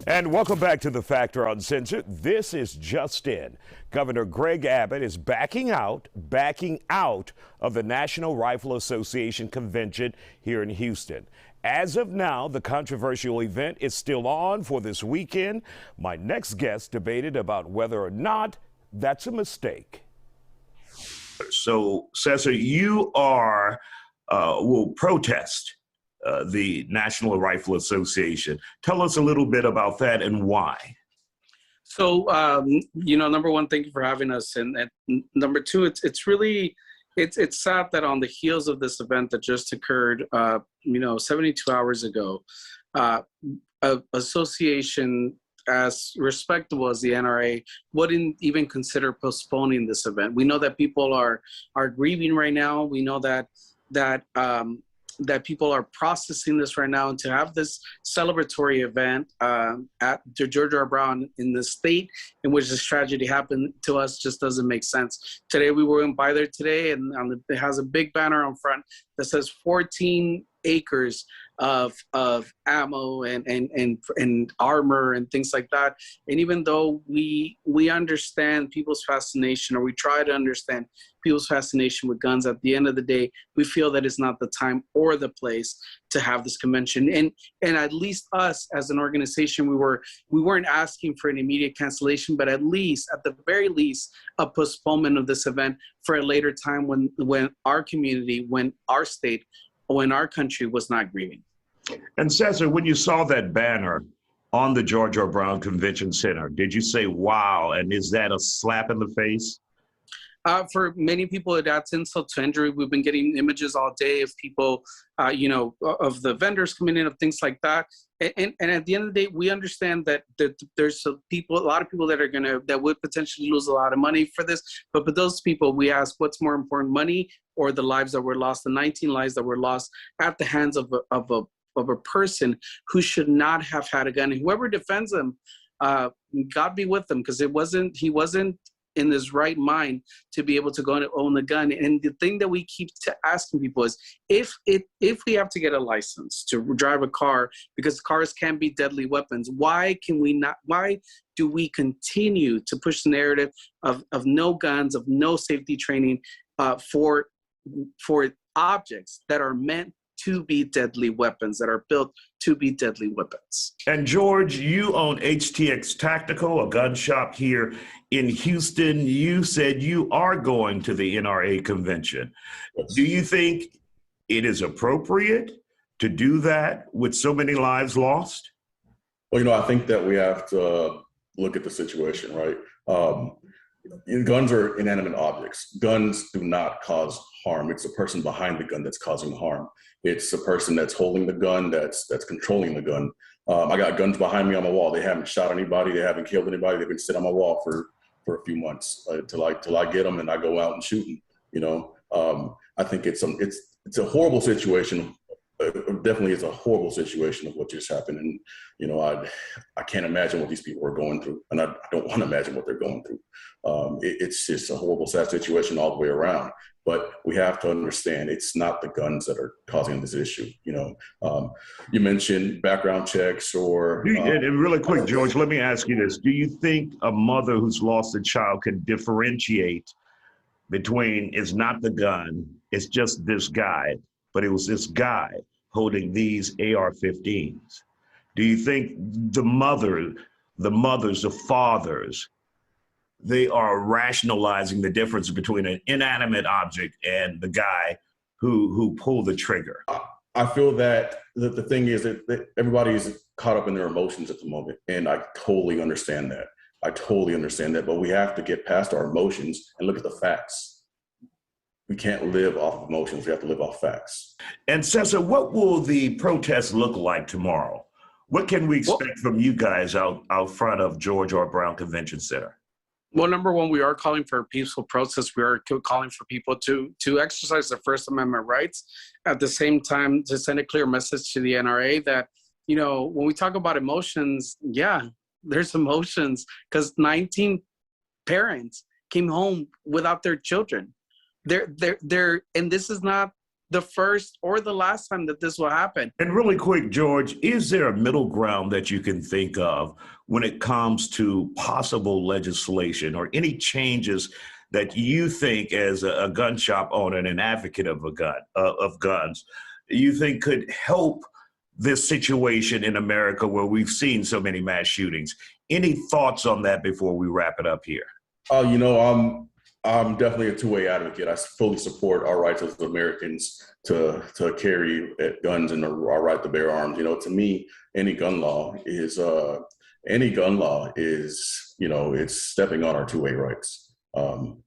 And welcome back to The Factor Uncensored. This is just in. Governor Greg Abbott is backing out of the National Rifle Association convention here in Houston. As of now, the controversial event is still on for this weekend. My next guest debated about whether or not that's a mistake. So, Cesar, you will protest the National Rifle Association. Tell us a little bit about that and why. So, number one, thank you for having us. And number two, it's really sad that on the heels of this event that just occurred, 72 hours ago, an association as respectable as the NRA wouldn't even consider postponing this event. We know that people are grieving right now. We know that people are processing this right now, and to have this celebratory event at the George R. Brown in the state in which this tragedy happened to us just doesn't make sense. Today, we went by there today, and it has a big banner on front that says 14 acres of ammo and armor and things like that. And even though we understand people's fascination, or we try to understand people's fascination with guns, at the end of the day, we feel that it's not the time or the place to have this convention. And at least us as an organization, we weren't asking for an immediate cancellation, but at the very least, a postponement of this event for a later time when our community, when our state, when our country was not grieving. And Cesar, when you saw that banner on the George R. Brown Convention Center, did you say, wow, and is that a slap in the face? For many people, that's insult to injury. We've been getting images all day of people, of the vendors coming in, of things like that. And at the end of the day, we understand that there's a lot of people that would potentially lose a lot of money for this. But for those people, we ask, what's more important, money or the lives that were lost, the 19 lives that were lost at the hands of a person who should not have had a gun? And whoever defends him, God be with them, because he wasn't in his right mind to be able to go and own a gun. And the thing that we keep asking people is, if we have to get a license to drive a car, because cars can be deadly weapons, why do we continue to push the narrative of no guns, of no safety training for objects that are meant to be deadly weapons, that are built to be deadly weapons? And George, you own HTX Tactical, a gun shop here in Houston. You said you are going to the NRA convention. Yes. Do you think it is appropriate to do that with so many lives lost? Well, I think that we have to look at the situation, right? Guns are inanimate objects. Guns do not cause harm. It's the person behind the gun that's causing harm. It's the person that's holding the gun, that's controlling the gun. I got guns behind me on my wall. They haven't shot anybody. They haven't killed anybody. They've been sitting on my wall for a few months till I get them and I go out and shoot them. I think it's a horrible situation. It definitely is a horrible situation of what just happened. And, I can't imagine what these people are going through. And I don't want to imagine what they're going through. It's just a horrible, sad situation all the way around. But we have to understand it's not the guns that are causing this issue. You mentioned background checks or... And really quick, George, let me ask you this. Do you think a mother who's lost a child can differentiate between it's not the gun, it's just this guy, but it was this guy holding these AR-15s? Do you think the mothers, the fathers, they are rationalizing the difference between an inanimate object and the guy who pulled the trigger? I feel that the thing is that everybody is caught up in their emotions at the moment, and I totally understand that. But we have to get past our emotions and look at the facts. We can't live off emotions. We have to live off facts. And Cesar, what will the protest look like tomorrow? What can we expect from you guys out front of George R. Brown Convention Center? Well, number one, we are calling for a peaceful protest. We are calling for people to exercise their First Amendment rights. At the same time, to send a clear message to the NRA that, when we talk about emotions, yeah, there's emotions, because 19 parents came home without their children. And this is not the first or the last time that this will happen. And really quick, George, is there a middle ground that you can think of when it comes to possible legislation or any changes that you think, as a gun shop owner and an advocate of guns, you think could help this situation in America where we've seen so many mass shootings? Any thoughts on that before we wrap it up here? You know, I'm definitely a two-way advocate. I fully support our rights as Americans to carry guns and our right to bear arms. You know, to me, any gun law is, you know, it's stepping on our two-way rights.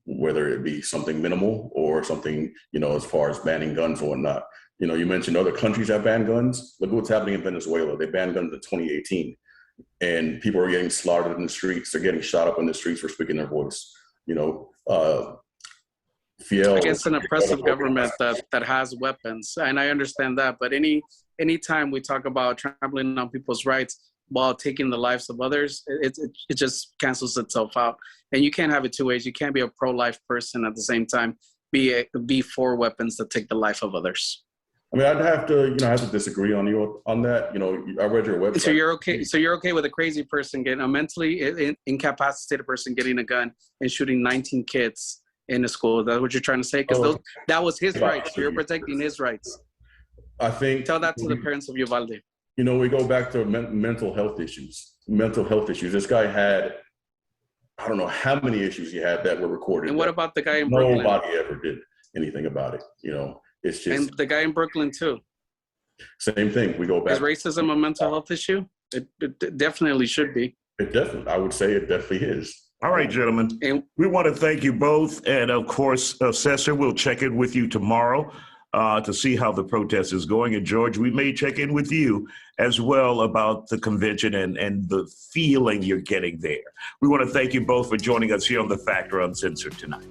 Whether it be something minimal or something, you know, as far as banning guns or whatnot. You know, you mentioned other countries have banned guns. Look what's happening in Venezuela. They banned guns in 2018, and people are getting slaughtered in the streets. They're getting shot up in the streets for speaking their voice. You know, against an oppressive government that has weapons, and I understand that. But anytime we talk about trampling on people's rights while taking the lives of others, it just cancels itself out. And you can't have it two ways. You can't be a pro-life person at the same time be for weapons that take the life of others. I mean, I'd have to disagree on you on that. You know, I read your website. So you're okay. So you're okay with a crazy person a mentally incapacitated person getting a gun and shooting 19 kids in a school? Is that what you're trying to say? Because that was his rights. So you're protecting his rights. I think. Tell that to the parents of Uvalde. You know, we go back to mental health issues. This guy had, I don't know how many issues he had that were recorded. And what about the guy in Brooklyn? Nobody ever did anything about it. You know, it's just. And the guy in Brooklyn too. Same thing. We go back. Is racism a mental health issue? It definitely should be. I would say it definitely is. All right, gentlemen. And we want to thank you both. And of course, Cesar, we'll check in with you tomorrow to see how the protest is going. And George, we may check in with you as well about the convention and the feeling you're getting there. We want to thank you both for joining us here on The Factor Uncensored tonight.